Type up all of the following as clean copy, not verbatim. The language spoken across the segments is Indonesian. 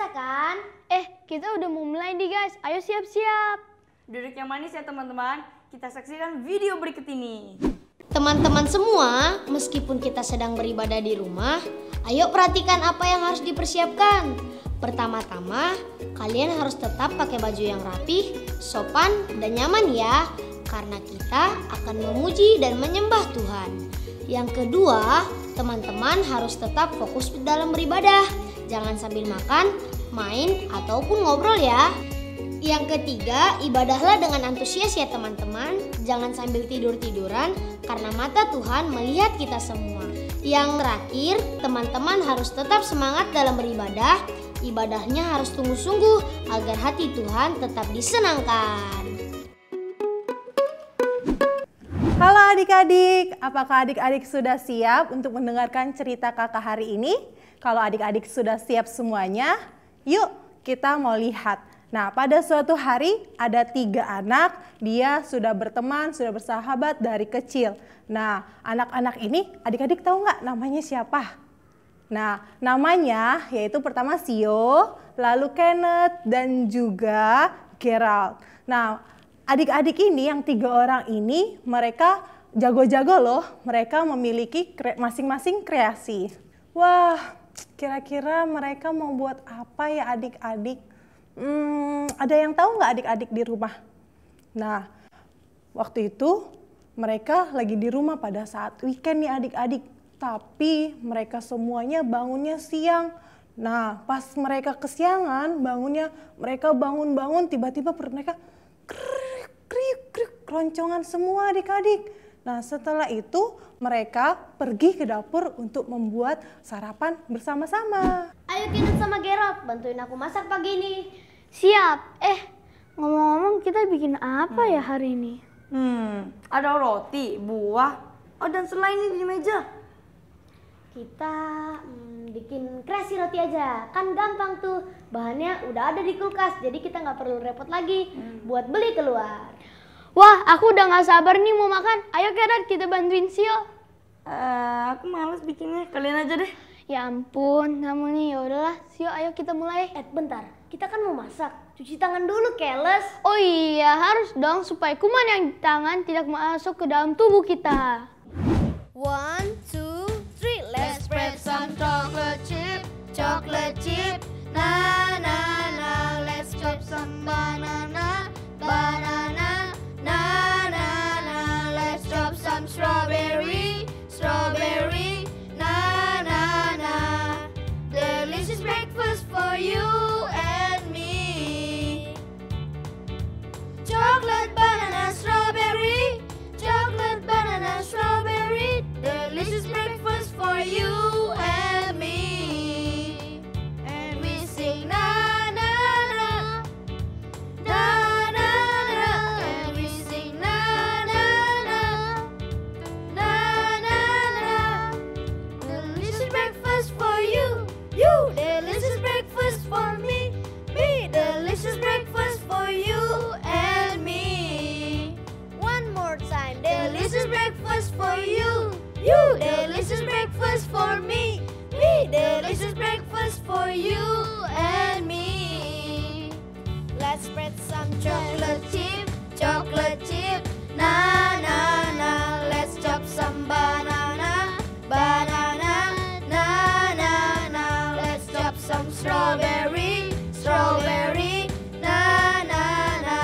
bisa kan? Kita udah mau mulai nih guys, ayo siap-siap. Duduk yang manis ya teman-teman, kita saksikan video berikut ini. Teman-teman semua, meskipun kita sedang beribadah di rumah, ayo perhatikan apa yang harus dipersiapkan. Pertama-tama, kalian harus tetap pakai baju yang rapih, sopan, dan nyaman ya. Karena kita akan memuji dan menyembah Tuhan. Yang kedua, teman-teman harus tetap fokus dalam beribadah. Jangan sambil makan, main, ataupun ngobrol ya. Yang ketiga, ibadahlah dengan antusias ya teman-teman. Jangan sambil tidur-tiduran karena mata Tuhan melihat kita semua. Yang terakhir, teman-teman harus tetap semangat dalam beribadah. Ibadahnya harus sungguh-sungguh agar hati Tuhan tetap disenangkan. Halo adik-adik, apakah adik-adik sudah siap untuk mendengarkan cerita kakak hari ini? Kalau adik-adik sudah siap semuanya, yuk kita mau lihat. Nah, pada suatu hari ada 3 anak, dia sudah berteman, sudah bersahabat dari kecil. Nah, anak-anak ini adik-adik tahu nggak namanya siapa? Nah, namanya yaitu pertama Sio, lalu Kenneth, dan juga Gerald. Nah, adik-adik ini yang 3 orang ini mereka jago-jago loh. Mereka memiliki masing-masing kreasi. Wah, kira-kira mereka mau buat apa ya adik-adik? Ada yang tahu nggak adik-adik di rumah? Nah, waktu itu mereka lagi di rumah pada saat weekend nih adik-adik. Tapi mereka semuanya bangunnya siang. Nah, pas mereka kesiangan bangunnya, mereka bangun-bangun tiba-tiba perut mereka krik, keroncongan semua adik-adik. Nah, setelah itu mereka pergi ke dapur untuk membuat sarapan bersama-sama. Ayo Kenneth sama Gerald, bantuin aku masak pagi ini. Siap. Ngomong-ngomong kita bikin apa ya hari ini? Ada roti, buah, dan selai ini di meja. Kita bikin kreasi roti aja, kan gampang tuh. Bahannya udah ada di kulkas, jadi kita nggak perlu repot lagi buat beli keluar. Wah, aku udah gak sabar nih mau makan. Ayo Gerard, kita bantuin Sio. Aku males bikinnya, kalian aja deh. Ya ampun, kamu nih, ya udahlah. Sio, ayo kita mulai. Bentar, kita kan mau masak. Cuci tangan dulu, keles. Oh iya, harus dong supaya kuman yang di tangan tidak masuk ke dalam tubuh kita. 1, 2, 3, let's spread some chocolate chip, chocolate chip. Na na na, let's chop some banana, banana. Na na na, let's chop some strawberry, strawberry. Na na na, delicious breakfast for you and me. Chocolate, banana, strawberry. Chocolate, banana, strawberry. Delicious breakfast for you and me. And we sing na na na, na na na. And we sing na na na, na na na. Delicious breakfast for you, you. Delicious breakfast for me, me. Delicious breakfast for you and me. One more time. Delicious breakfast for you, you. Delicious breakfast for me, me. Delicious breakfast for you and me. Let's spread some chocolate chip, chocolate chip. Na na na, let's chop some banana, banana. Na na na, let's chop some strawberry, strawberry. Na na na,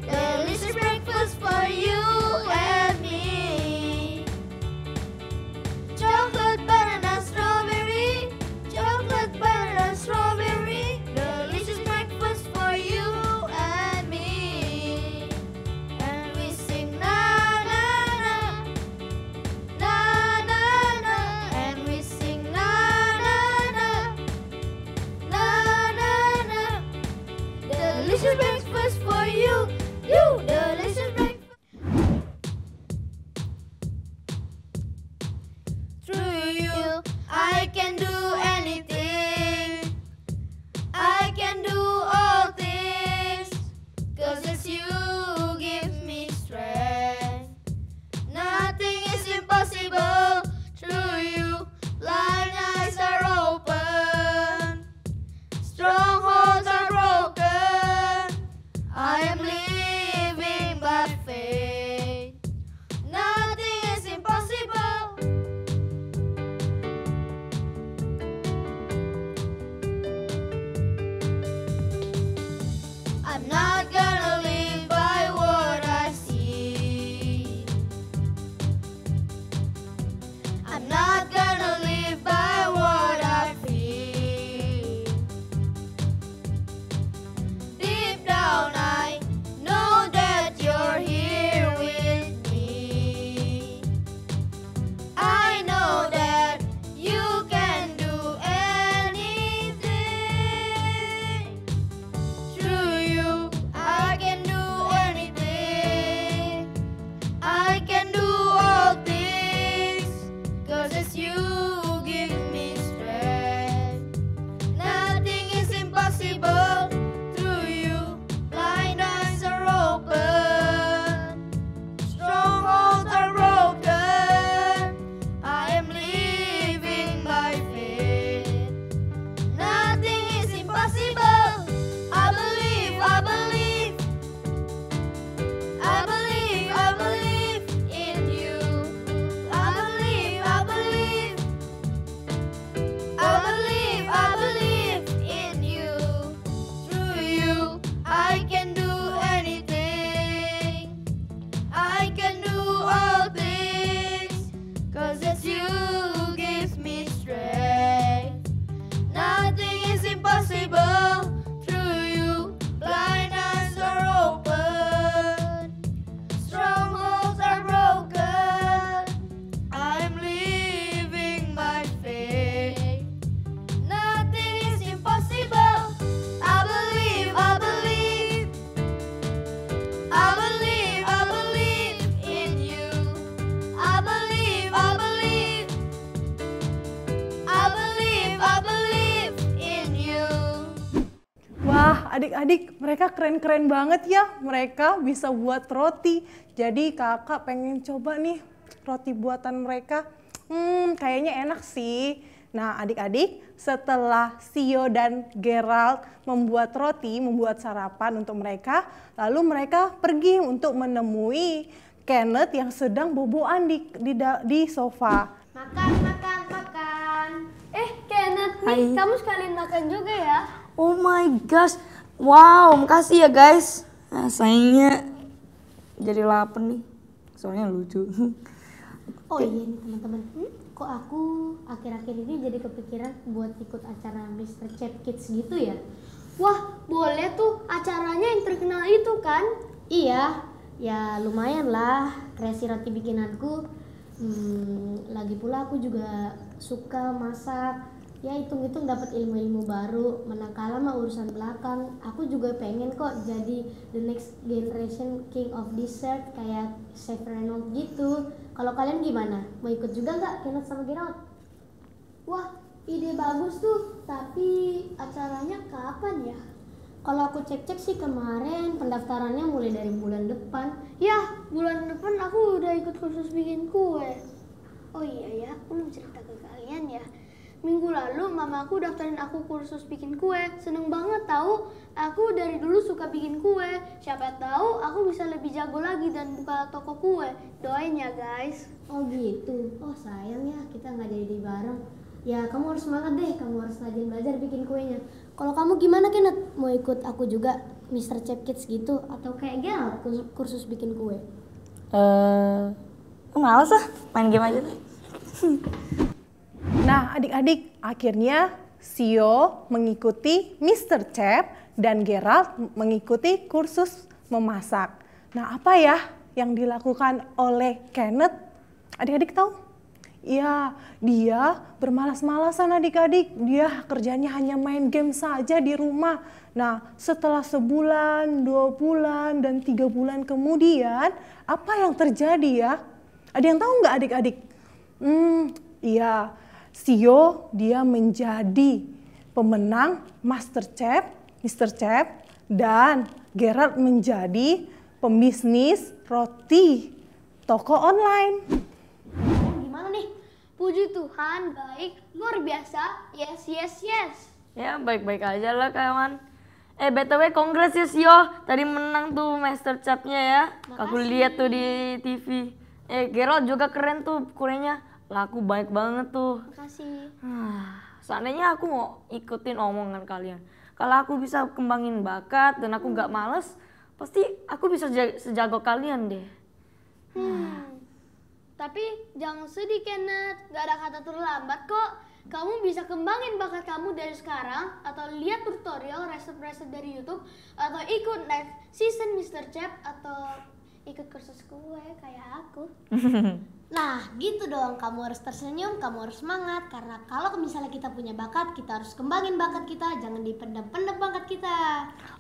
delicious breakfast for you and me. Chocolate, banana, strawberry. Chocolate, banana, strawberry. Delicious breakfast for you and me. And we sing na na na, na na na. And we sing na na na, na na na. Delicious breakfast for you, you. Delicious breakfast. Through you, I can do anything. I can do all things. 'Cause it's you who gives me strength. Nothing is impossible through you. Blind eyes are open. Strong adik-adik mereka keren-keren banget ya. Mereka bisa buat roti. Jadi kakak pengen coba nih roti buatan mereka. Kayaknya enak sih. Nah adik-adik setelah Sio dan Gerald membuat roti, membuat sarapan untuk mereka. Lalu mereka pergi untuk menemui Kenneth yang sedang boboan di sofa. Makan. Kenneth nih, kamu sekalian makan juga ya? Oh my gosh. Wow, makasih ya guys. Nah, sayangnya jadi lapar nih. Soalnya lucu. Oh iya nih teman-teman, kok aku akhir-akhir ini jadi kepikiran buat ikut acara Mr. Chef Kids gitu ya? Wah, boleh tuh, acaranya yang terkenal itu kan? Iya, ya lumayan lah kreasi roti bikinanku. Lagi pula aku juga suka masak. Ya hitung-hitung dapat ilmu-ilmu baru. Manakala mah urusan belakang. Aku juga pengen kok jadi the next generation king of dessert kayak Chef Reynolds gitu. Kalau kalian gimana? Mau ikut juga nggak Kenneth sama Gerald? Wah, ide bagus tuh, tapi acaranya kapan ya? Kalau aku cek-cek sih kemarin pendaftarannya mulai dari bulan depan. Ya, bulan depan aku udah ikut kursus bikin kue. Oh iya ya, aku belum cerita ke kalian ya. Minggu lalu mamaku daftarin aku kursus bikin kue. Seneng banget tahu. Aku dari dulu suka bikin kue. Siapa tahu aku bisa lebih jago lagi dan buka toko kue. Doain ya guys. Oh gitu. Oh sayang ya kita nggak jadi bareng. Ya kamu harus semangat deh. Kamu harus rajin belajar bikin kuenya. Kalau kamu gimana Kenneth? Mau ikut aku juga Mr. Chef Kids gitu atau kayak Gerald kursus bikin kue? Males ah, main game aja deh. Nah adik-adik, akhirnya Sio mengikuti Mr. Chef dan Gerald mengikuti kursus memasak. Nah apa ya yang dilakukan oleh Kenneth? Adik-adik tahu? Ya, dia bermalas-malasan adik-adik. Dia kerjanya hanya main game saja di rumah. Nah setelah sebulan, 2 bulan, dan 3 bulan kemudian, apa yang terjadi ya? Ada yang tahu nggak adik-adik? Iya. Sio dia menjadi pemenang MasterChef, Mr. Chef, dan Gerald menjadi pembisnis roti toko online. Gimana nih? Puji Tuhan, baik, luar biasa. Yes. Ya baik-baik aja lah kawan. BTW congrats ya Sio, tadi menang tuh MasterChef-nya ya. Aku lihat tuh di TV. Gerald juga keren tuh kuenya. Laku baik banget tuh. Makasih. Seandainya aku mau ikutin omongan kalian. Kalau aku bisa kembangin bakat dan aku nggak males, pasti aku bisa sejago kalian deh. Tapi jangan sedih Kenneth, gak ada kata terlambat kok. Kamu bisa kembangin bakat kamu dari sekarang, atau lihat tutorial resep-resep dari YouTube, atau ikut next season Mr. Chef, atau ikut kursus kue kayak aku. Nah gitu dong, kamu harus tersenyum, kamu harus semangat. Karena kalau misalnya kita punya bakat, kita harus kembangin bakat kita. Jangan dipendam-pendam bakat kita.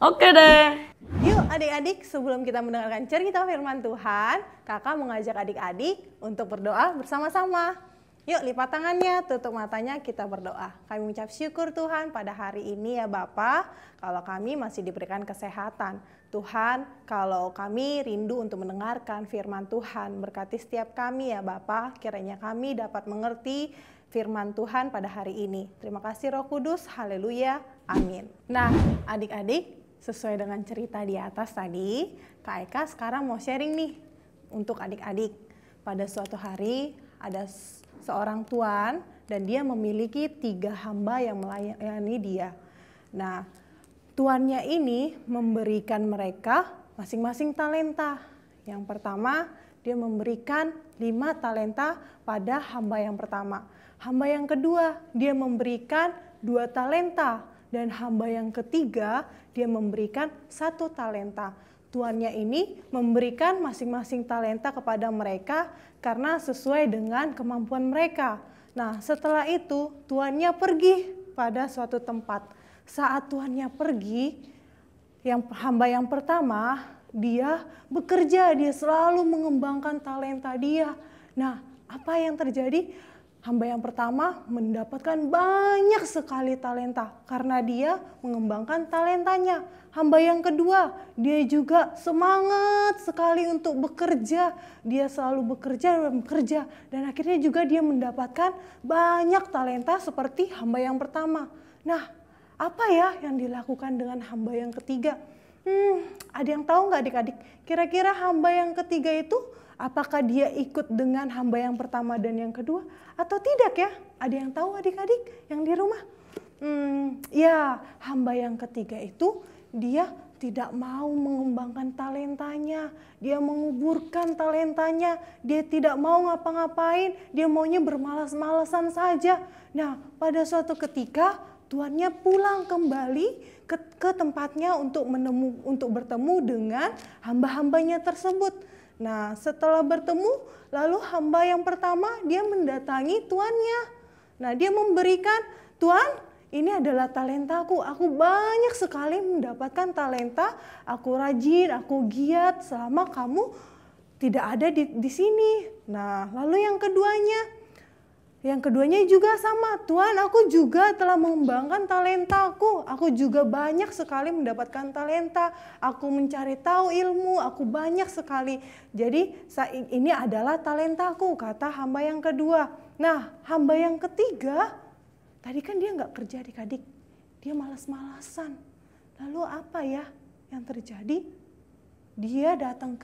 Oke deh. Yuk adik-adik, sebelum kita mendengarkan cerita firman Tuhan, kakak mengajak adik-adik untuk berdoa bersama-sama. Yuk lipat tangannya, tutup matanya, kita berdoa. Kami mengucap syukur Tuhan pada hari ini ya Bapa, kalau kami masih diberikan kesehatan. Tuhan, kalau kami rindu untuk mendengarkan firman Tuhan, berkati setiap kami ya Bapa, kiranya kami dapat mengerti firman Tuhan pada hari ini. Terima kasih Roh Kudus, haleluya, amin. Nah adik-adik, sesuai dengan cerita di atas tadi, Kak Eka sekarang mau sharing nih untuk adik-adik. Pada suatu hari ada seorang tuan dan dia memiliki 3 hamba yang melayani dia. Nah, tuannya ini memberikan mereka masing-masing talenta. Yang pertama, dia memberikan 5 talenta pada hamba yang pertama. Hamba yang kedua, dia memberikan 2 talenta. Dan hamba yang ketiga, dia memberikan 1 talenta. Tuannya ini memberikan masing-masing talenta kepada mereka karena sesuai dengan kemampuan mereka. Nah, setelah itu tuannya pergi pada suatu tempat. Saat tuannya pergi, hamba yang pertama, dia bekerja, dia selalu mengembangkan talenta dia. Nah, apa yang terjadi? Hamba yang pertama mendapatkan banyak sekali talenta karena dia mengembangkan talentanya. Hamba yang kedua, dia juga semangat sekali untuk bekerja. Dia selalu bekerja dan akhirnya juga dia mendapatkan banyak talenta seperti hamba yang pertama. Nah, apa ya yang dilakukan dengan hamba yang ketiga? Ada yang tahu nggak adik-adik? Kira-kira hamba yang ketiga itu apakah dia ikut dengan hamba yang pertama dan yang kedua atau tidak ya? Ada yang tahu adik-adik yang di rumah? Ya, hamba yang ketiga itu dia tidak mau mengembangkan talentanya. Dia menguburkan talentanya. Dia tidak mau ngapa-ngapain. Dia maunya bermalas-malasan saja. Nah, pada suatu ketika tuannya pulang kembali ke tempatnya untuk bertemu dengan hamba-hambanya tersebut. Nah, setelah bertemu, lalu hamba yang pertama dia mendatangi tuannya. Nah, dia memberikan, "Tuan, ini adalah talentaku. Aku banyak sekali mendapatkan talenta. Aku rajin, aku giat selama kamu tidak ada di sini." Nah, lalu yang keduanya juga sama. "Tuan, aku juga telah mengembangkan talentaku. Aku juga banyak sekali mendapatkan talenta. Aku mencari tahu ilmu, aku banyak sekali. Jadi ini adalah talentaku," kata hamba yang kedua. Nah, hamba yang ketiga, tadi kan dia nggak kerja adik-adik. Dia malas-malasan. Lalu apa ya yang terjadi? Dia datang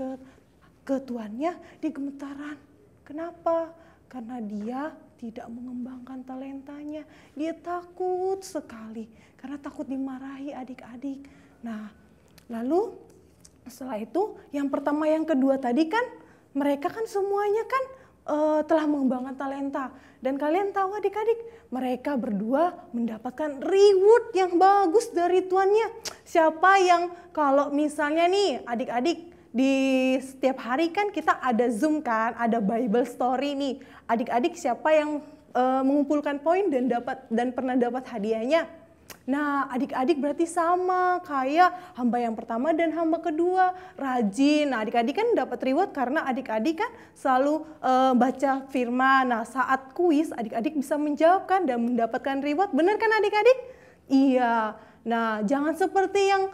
ke tuannya, dia gemetaran. Kenapa? Karena dia tidak mengembangkan talentanya. Dia takut sekali karena takut dimarahi adik-adik. Nah, lalu setelah itu yang pertama yang kedua tadi kan mereka kan semuanya kan telah mengembangkan talenta. Dan kalian tahu adik-adik, mereka berdua mendapatkan reward yang bagus dari tuannya. Siapa yang kalau misalnya nih adik-adik di setiap hari kan kita ada Zoom kan, ada Bible story nih. Adik-adik siapa yang mengumpulkan poin dan pernah dapat hadiahnya? Nah, adik-adik berarti sama kayak hamba yang pertama dan hamba kedua, rajin. Nah, adik-adik kan dapat reward karena adik-adik kan selalu baca firman. Nah, saat kuis adik-adik bisa menjawabkan dan mendapatkan reward. Benar kan adik-adik? Iya. Nah, jangan seperti yang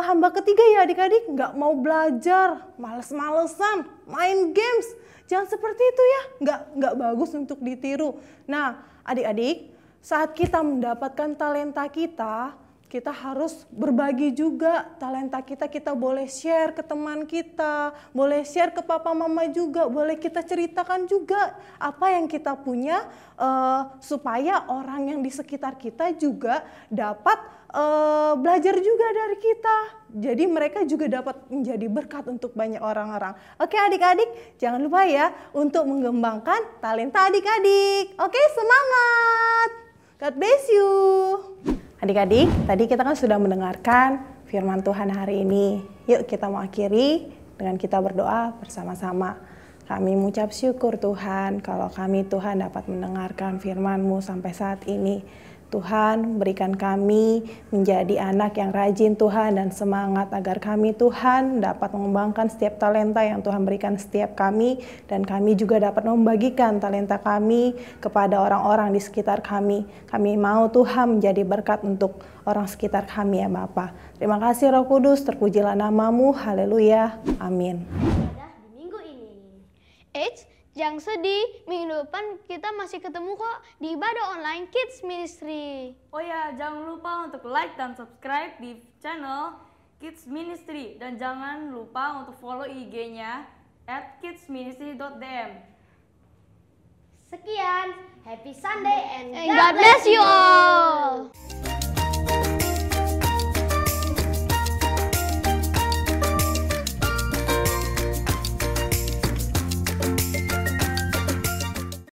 hamba ketiga ya adik-adik, nggak mau belajar, males-malesan, main games. Jangan seperti itu ya, nggak bagus untuk ditiru. Nah, adik-adik, saat kita mendapatkan talenta kita harus berbagi juga talenta kita boleh share ke teman kita, boleh share ke papa mama juga, boleh kita ceritakan juga apa yang kita punya supaya orang yang di sekitar kita juga dapat belajar juga dari kita. Jadi mereka juga dapat menjadi berkat untuk banyak orang-orang. Oke adik-adik, jangan lupa ya untuk mengembangkan talenta adik-adik. Oke, semangat! God bless you! Adik-adik, tadi kita kan sudah mendengarkan firman Tuhan hari ini. Yuk kita mau akhiri dengan kita berdoa bersama-sama. Kami mengucap syukur Tuhan kalau kami Tuhan dapat mendengarkan firman-Mu sampai saat ini. Tuhan berikan kami menjadi anak yang rajin Tuhan dan semangat agar kami Tuhan dapat mengembangkan setiap talenta yang Tuhan berikan setiap kami dan kami juga dapat membagikan talenta kami kepada orang-orang di sekitar kami. Kami mau Tuhan menjadi berkat untuk orang sekitar kami ya Bapa. Terima kasih Roh Kudus, terpujilah nama-Mu, haleluya, amin. Di minggu ini. Jangan sedih, minggu depan kita masih ketemu kok di ibadah online Kids Ministry. Oh ya, jangan lupa untuk like dan subscribe di channel Kids Ministry. Dan jangan lupa untuk follow IG-nya @kidsministry.dm. Sekian, happy Sunday and God bless you all.